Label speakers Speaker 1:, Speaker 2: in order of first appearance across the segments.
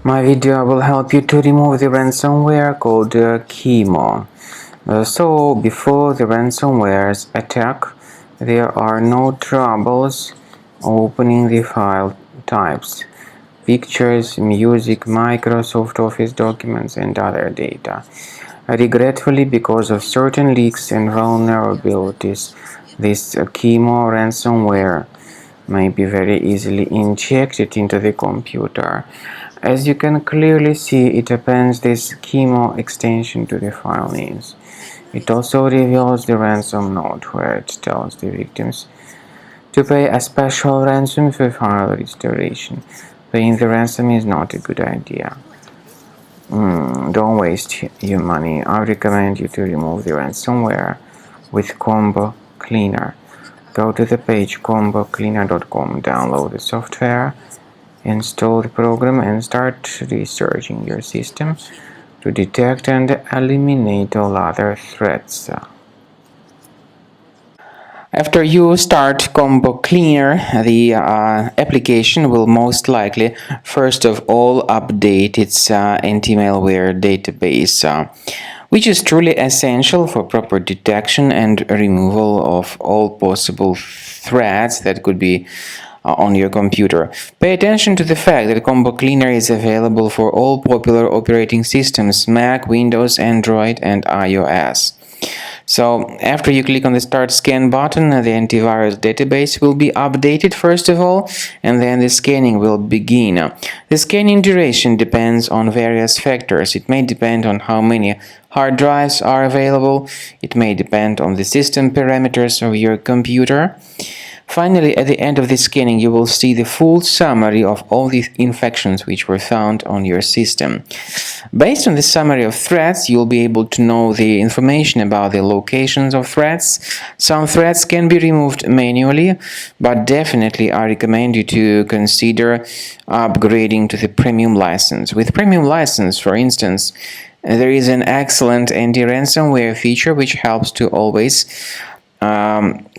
Speaker 1: My video will help you to remove the ransomware called KIMO. So before the ransomware's attack, there are no troubles opening the file types, pictures, music, Microsoft Office documents, and other data. Regretfully, because of certain leaks and vulnerabilities, this KIMO ransomware may be very easily injected into the computer. As you can clearly see, it appends this KIMO extension to the file names. It also reveals the ransom note where it tells the victims to pay a special ransom for file restoration. Paying the ransom is not a good idea. Don't waste your money. I recommend you to remove the ransomware with Combo Cleaner. Go to the page combocleaner.com, download the software, install the program, and start researching your system to detect and eliminate all other threats. After you start Combo Cleaner, the application will most likely first of all update its anti-malware database, which is truly essential for proper detection and removal of all possible threats that could be on your computer. Pay attention to the fact that Combo Cleaner is available for all popular operating systems: Mac, Windows, Android, and iOS. So after you click on the Start Scan button, the antivirus database will be updated first of all, and then the scanning will begin. The scanning duration depends on various factors. It may depend on how many hard drives are available. It may depend on the system parameters of your computer. Finally, at the end of the scanning, you will see the full summary of all the infections which were found on your system. Based on the summary of threats, you'll be able to know the information about the locations of threats. Some threats can be removed manually, but definitely I recommend you to consider upgrading to the premium license. With premium license, for instance, there is an excellent anti-ransomware feature which helps to always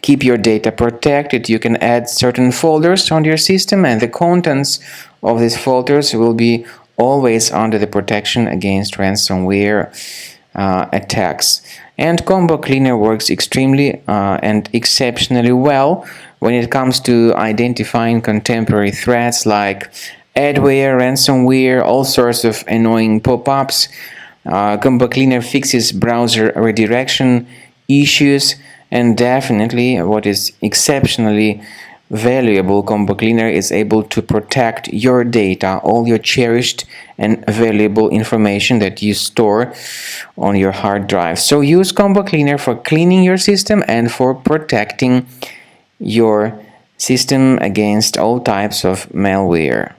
Speaker 1: keep your data protected. You can add certain folders on your system, and the contents of these folders will be always under the protection against ransomware attacks. And Combo Cleaner works extremely and exceptionally well when it comes to identifying contemporary threats like adware, ransomware, all sorts of annoying pop-ups. Combo Cleaner fixes browser redirection issues. And definitely, what is exceptionally valuable, Combo Cleaner is able to protect your data, all your cherished and valuable information that you store on your hard drive. So use Combo Cleaner for cleaning your system and for protecting your system against all types of malware.